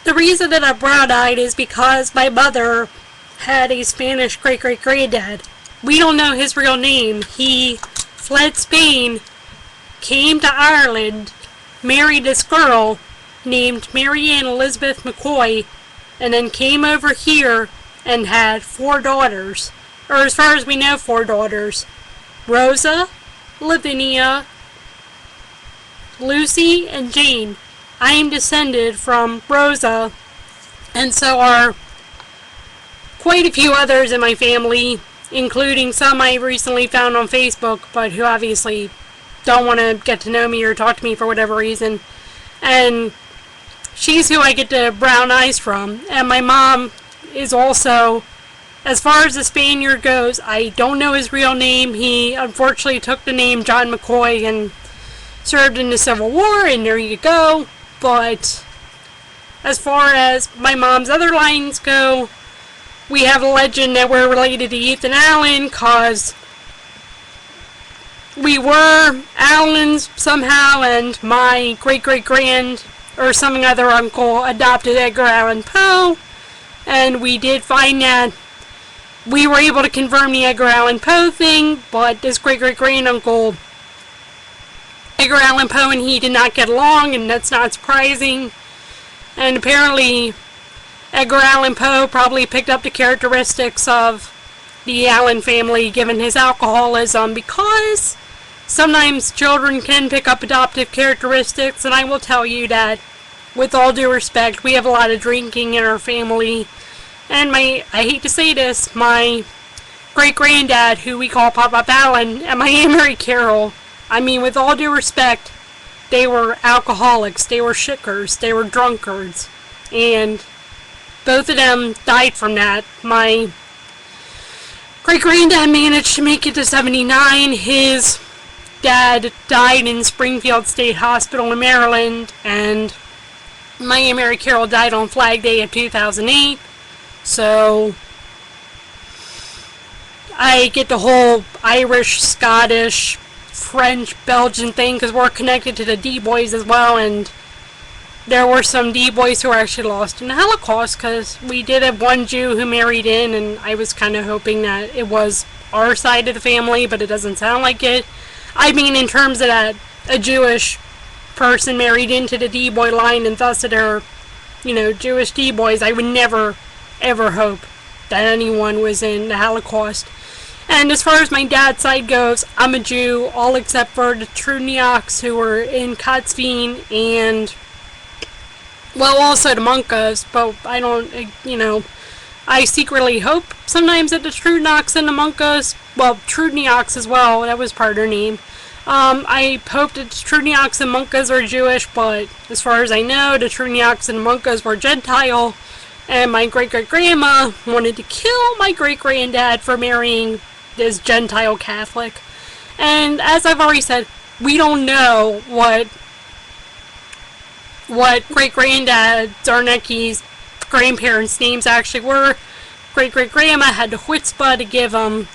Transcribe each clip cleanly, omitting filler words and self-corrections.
The reason that I'm brown-eyed is because my mother had a Spanish great-great-granddad. We don't know his real name. He fled Spain, came to Ireland, married this girl named Mary Ann Elizabeth McCoy, and then came over here and had 4 daughters. Or as far as we know, 4 daughters. Rosa, Lavinia, Lucy, and Jane. I am descended from Rosa, and so are quite a few others in my family, including some I recently found on Facebook, but who obviously don't want to get to know me or talk to me for whatever reason. And she's who I get the brown eyes from. And my mom is also, as far as the Spaniard goes, I don't know his real name. He unfortunately took the name John McCoy and served in the Civil War, and there you go. But as far as my mom's other lines go, we have a legend that we're related to Ethan Allen, cause we were Allens somehow, and my great-great-grand or something other uncle adopted Edgar Allan Poe, and we did find that we were able to confirm the Edgar Allan Poe thing, but this great-great-grand uncle, Edgar Allan Poe and he did not get along, and that's not surprising. And apparently Edgar Allan Poe probably picked up the characteristics of the Allen family given his alcoholism, because sometimes children can pick up adoptive characteristics, and I will tell you that, with all due respect, we have a lot of drinking in our family. And I hate to say this, my great-granddad, who we call Papa Allen, and my Aunt Mary Carol, I mean, with all due respect, they were alcoholics, they were shickers, they were drunkards, and both of them died from that. My great-granddad managed to make it to 79. His dad died in Springfield State Hospital in Maryland, and my Aunt Mary Carol died on Flag Day of 2008. So I get the whole Irish, Scottish, French, Belgian thing, because we're connected to the D-Boys as well, and there were some D-Boys who were actually lost in the Holocaust, because we did have one Jew who married in, and I was kind of hoping that it was our side of the family, but it doesn't sound like it. I mean, in terms of that, a Jewish person married into the D-Boy line, and thus there are, Jewish D-Boys. I would never, ever hope that anyone was in the Holocaust. And as far as my dad's side goes, I'm a Jew, all except for the Trudniaks who were in Kotzebue, and, well, also the Munkas, but I don't, I secretly hope sometimes that the Trudniaks and the Munkas, well, Trudniaks as well, that was part of their name. I hope that the Trudniaks and Munkas are Jewish, but as far as I know, the Trudniaks and Munkas were Gentile, and my great-great-grandma wanted to kill my great-granddad for marrying this Gentile Catholic. And as I've already said, we don't know what great-granddad Zarnecki's grandparents' names actually were. Great-great-grandma had the chutzpah to give them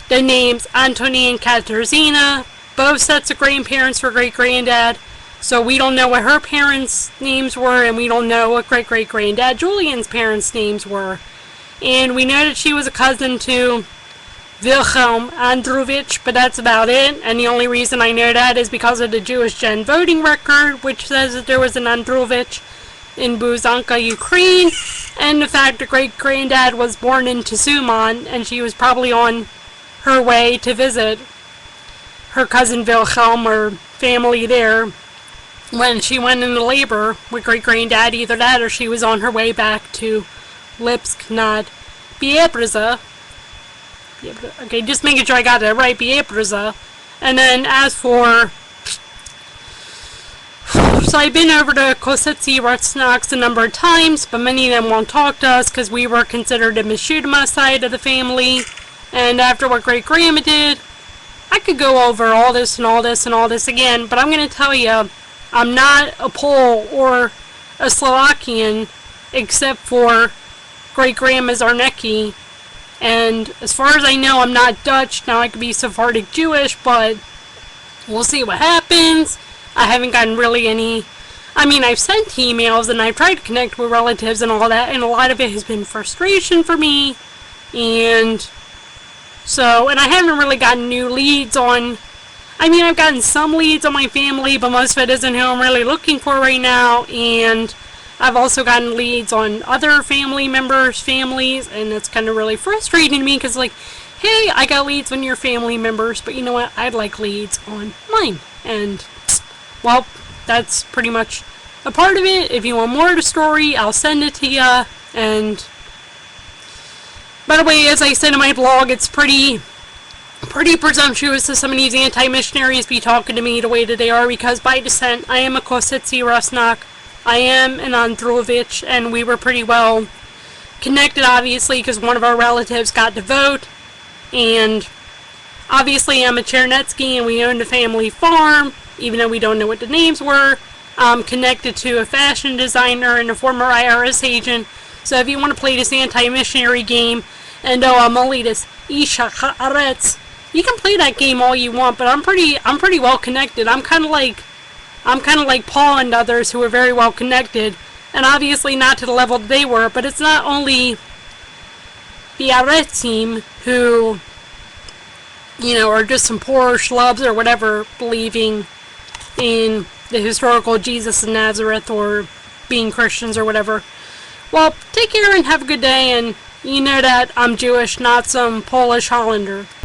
the names Antoni and Katarzyna. Both sets of grandparents for great-granddad. So we don't know what her parents' names were, and we don't know what great-great-granddad Julian's parents' names were. And we know that she was a cousin to Wilhelm Androvich, but that's about it. And the only reason I know that is because of the Jewish Gen voting record, which says that there was an Androvich in Buzanka, Ukraine, and the fact that great-granddad was born in Tsuman, and she was probably on her way to visit her cousin Wilhelm or family there when she went into labor with great-granddad. Either that or she was on her way back to Lipsk, not Biebrza. Okay, just making sure I got that right, Biebrza. And then as for, so I've been over to Kosetsi Rotsnaks a number of times, but many of them won't talk to us because we were considered the Mishudma side of the family. And after what great-grandma did, I could go over all this and all this and all this again, but I'm going to tell you, I'm not a Pole or a Slovakian, except for great-grandma Zarnecki. And as far as I know, I'm not Dutch. Now I could be Sephardic Jewish, but we'll see what happens. I haven't gotten really any I mean, I've sent emails and I've tried to connect with relatives and all that, and a lot of it has been frustration for me. And so, and I haven't really gotten new leads on, I mean, I've gotten some leads on my family, but most of it isn't who I'm really looking for right now. And I've also gotten leads on other family members' families, and it's kind of really frustrating to me because, like, hey, I got leads on your family members, but you know what? I'd like leads on mine. And, well, that's pretty much a part of it. If you want more of the story, I'll send it to you. And, by the way, as I said in my blog, it's pretty presumptuous to some of these anti-missionaries be talking to me the way that they are, because by descent, I am a Kositsi Rusnak. I am an Androvich, and we were pretty well connected, obviously, because one of our relatives got to vote. And obviously I'm a Chernetsky, and we owned a family farm, even though we don't know what the names were. I'm connected to a fashion designer and a former IRS agent. So if you want to play this anti-missionary game, and I'm only this Isha Haaretz, you can play that game all you want, but I'm pretty well connected. I'm kind of like Paul and others who are very well connected, and obviously not to the level that they were, but it's not only the Aretz team who, you know, are just some poor schlubs or whatever, believing in the historical Jesus of Nazareth or being Christians or whatever. Well, take care and have a good day, and you know that I'm Jewish, not some Polish Hollander.